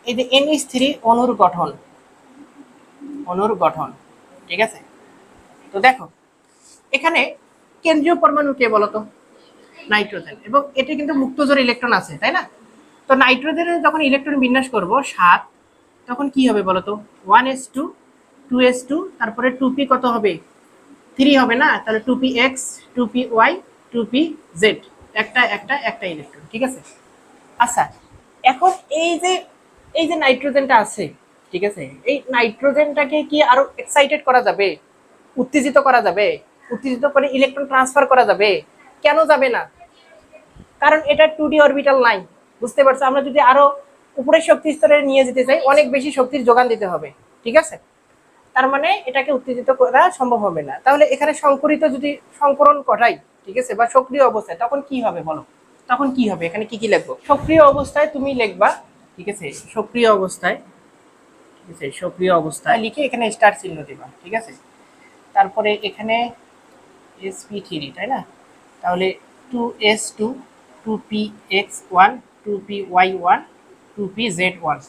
এই যে NH3 অণুর গঠন, ঠিক আছে। তো দেখো এখানে কেন্দ্রীয় পরমাণু কে বলতো? নাইট্রোজেন, এবং এটি কিন্তু মুক্তজোড় ইলেকট্রন আছে, তাই না? তো নাইট্রোজেনের যখন ইলেকট্রন বিন্যাস করব 7, তখন কি হবে বলতো? 1s2 2s2, তারপরে 2p কত হবে? 3 হবে না? তাহলে 2px 2py 2pz, একটা ইলেকট্রন, ঠিক আছে। আচ্ছা, এখন এই যে নাইট্রোজেনটা আছে, ঠিক আছে, এই নাইট্রোজেনটাকে কি আরো এক্সাইটেড করা যাবে, উত্তেজিত করা যাবে, উত্তেজিত করে ইলেকট্রন ট্রান্সফার করা যাবে? কেন যাবে না? কারণ এটা 2d অরবিটাল নাই, বুঝতে পারছো? আমরা যদি আরো উপরের শক্তি স্তরে নিয়ে যেতে চাই, অনেক বেশি শক্তির যোগান দিতে হবে, ঠিক আছে। তার মানে এটাকে উত্তেজিত করা সম্ভব হবে না। তাহলে এখানে সংকরিত যদি সংকরণ করাই, ঠিক আছে, বা সক্রিয় অবস্থায়, তখন কি হবে বলো? তখন কি হবে? এখানে কি কি লিখবো? সক্রিয় অবস্থায় তুমি লিখবা, ঠিক আছে, সক্রিয় অবস্থায়, ঠিক আছে, সক্রিয় অবস্থায় লিখে এখানে স্টার চিহ্ন দিবা, ঠিক আছে। তারপরে এখানে sp3, তাই না? তাহলে 2s2 2px1 2py1 2pz1।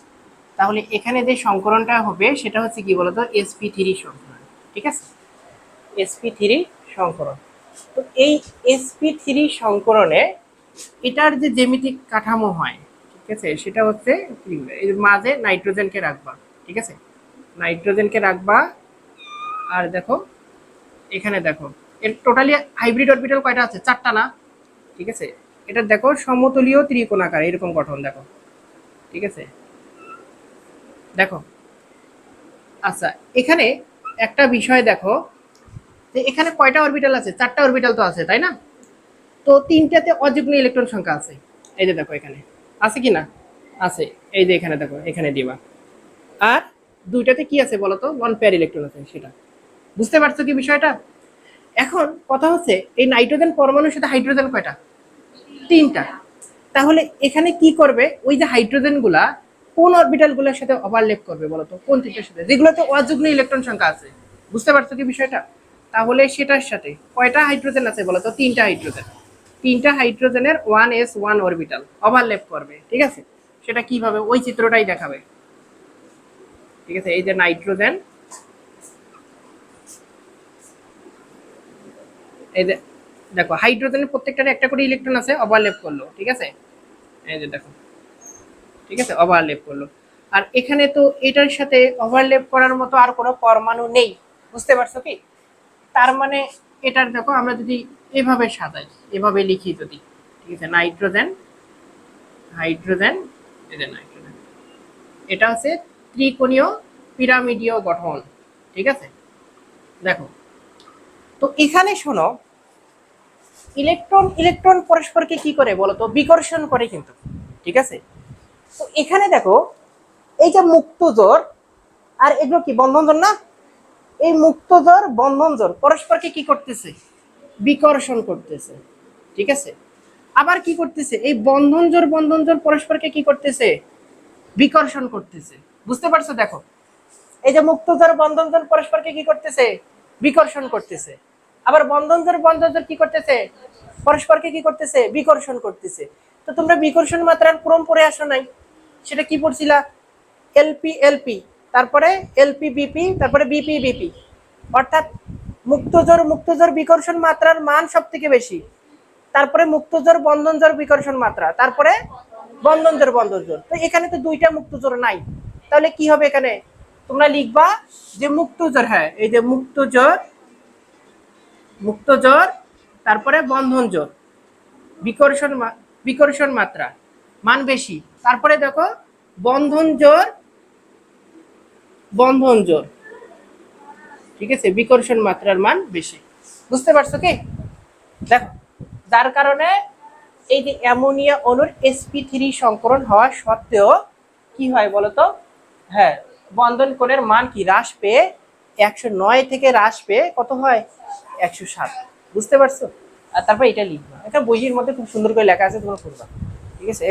তাহলে এখানে যে সংকরণটা হবে সেটা হচ্ছে কি বলতো? sp3 সংকরণ, ঠিক আছে, sp3 সংকরণ। তো এই sp3 সংকরণে এটার যে জ্যামিতিক কাঠামো হয়, ঠিক আছে, সেটা হচ্ছে এর মাঝে নাইট্রোজেনকে রাখবা, ঠিক আছে, নাইট্রোজেনকে রাখবা। আর দেখো এখানে দেখো এর টোটালি হাইব্রিড অরবিটাল কয়টা আছে? 4টা না? ঠিক আছে, এটা দেখো সমতলীয় ত্রিকোণাকার এরকম গঠন, দেখো, ঠিক আছে, দেখো। আচ্ছা, এখানে একটা বিষয় দেখো, যে এখানে কয়টা অরবিটাল আছে? 4টা অরবিটাল তো আছে, তাই না? তো 3টাতে অযুগ্ম ইলেকট্রন সংখ্যা আছে, এই যে দেখো এখানে আছে কি না? আছে, এই যে এখানে দেখো, এখানে দিবা। আর 2টাতে কি আছে বলতো? নন পেয়ার ইলেকট্রন আছে, সেটা বুঝতে পারছো কি বিষয়টা? এখন কথা হচ্ছে এই নাইট্রোজেন পরমাণুর সাথে হাইড্রোজেন কয়টা? 3টা। তাহলে এখানে কি করবে? ওই যে হাইড্রোজেন গুলা কোন অরবিটাল গুলোর সাথে ওভারল্যাপ করবে বলতো? কোন 3টার সাথে? যেগুলোতে অযুগ্ম ইলেকট্রন সংখ্যা আছে, বুঝতে পারছো কি বিষয়টা? তাহলে সেটার সাথে কয়টা হাইড্রোজেন আছে বলতো? 3টা হাইড্রোজেন। 3টা হাইড্রোজেনের 1s1 অরবিটাল ওভারল্যাপ করবে, ঠিক আছে। সেটা কিভাবে? ওই চিত্রটাই দেখাবে, ঠিক আছে। এই যে নাইট্রোজেন, এই যে দেখো হাইড্রোজেনের প্রত্যেকটার একটা করে ইলেকট্রন আছে, ওভারল্যাপ করলো, ঠিক আছে, এই যে দেখো, ঠিক আছে, ওভারল্যাপ করলো। আর এখানে তো এটার সাথে ওভারল্যাপ করার মতো আর কোনো পরমাণু নেই, বুঝতে পারছো কি? তার মানে এটার দেখো আমরা যদি এভাবে সাজাই, এভাবে লিখি যদি, ঠিক আছে, নাইট্রোজেন হাইড্রোজেন, এই যে নাইট্রোজেন, এটা হচ্ছে ত্রিকোণীয় পিরামিডীয় গঠন, ঠিক আছে। দেখো, তো এখানে শোনো, ইলেকট্রন ইলেকট্রন পরস্পরকে কি করে বলতো? বিকর্ষণ করে কিন্তু, ঠিক আছে। তো এখানে দেখো এই যে মুক্তজোড় আর এগুলো কি বন্ধন জোড় না? এই মুক্তজোড় বন্ধন জোড় পরস্পরকে কি করতেছে? বিকর্ষণ করতেছে, ঠিক আছে। আবার কি করতেছে? এই বন্ধন জোড় পরস্পরকে কি করতেছে? বিকর্ষণ করতেছে, বুঝতে পারছো? দেখো এই যে মুক্তজোড় বন্ধন জোড় পরস্পরকে কি করতেছে? বিকর্ষণ করতেছে। আবার বন্ধন জোড় কি করতেছে? পরস্পরকে কি করতেছে? বিকর্ষণ করতেছে। তো তোমরা বিকর্ষণ মাত্রার ক্রম পড়ে আসো নাই? সেটা কি পড়ছিলা? এলপি এলপি, তারপরে এলপি বিপি, তারপরে বিপি বিপি, অর্থাৎ মুক্তজোড় বিকর্ষণ মাত্রার মান সব থেকে বেশি, তারপরে মুক্তজোড় বিকর্ষণ মাত্রা, তারপরে বন্ধন জোড়। তো এখানে তো 2টা মুক্তজোড় নাই, তাহলে কি হবে এখানে? তোমরা লিখবা যে মুক্তজোড়, হ্যাঁ, এই যে মুক্তজোড়, তারপরে বন্ধন জোড়, বিকর্ষণ মাত্রা মান বেশি, তারপরে দেখো বন্ধন জোড়, ঠিক আছে, বিকর্ষণ মাত্রার মান বেশি, বুঝতে পারছো কি? দেখো, যার কারণে এই যে অ্যামোনিয়া অণুর sp3 সংকরণ হওয়া সত্ত্বেও কি হয় বলতো? হ্যাঁ, বন্ধন কোণের মান কি হ্রাস পেয়ে 109 থেকে হ্রাস পেয়ে কত হয়? 107, বুঝতে পারছো? আর তারপর এটা লিখবা, এটা বইয়ের মধ্যে খুব সুন্দর করে লেখা আছে, তোমরা পড়বা, ঠিক আছে।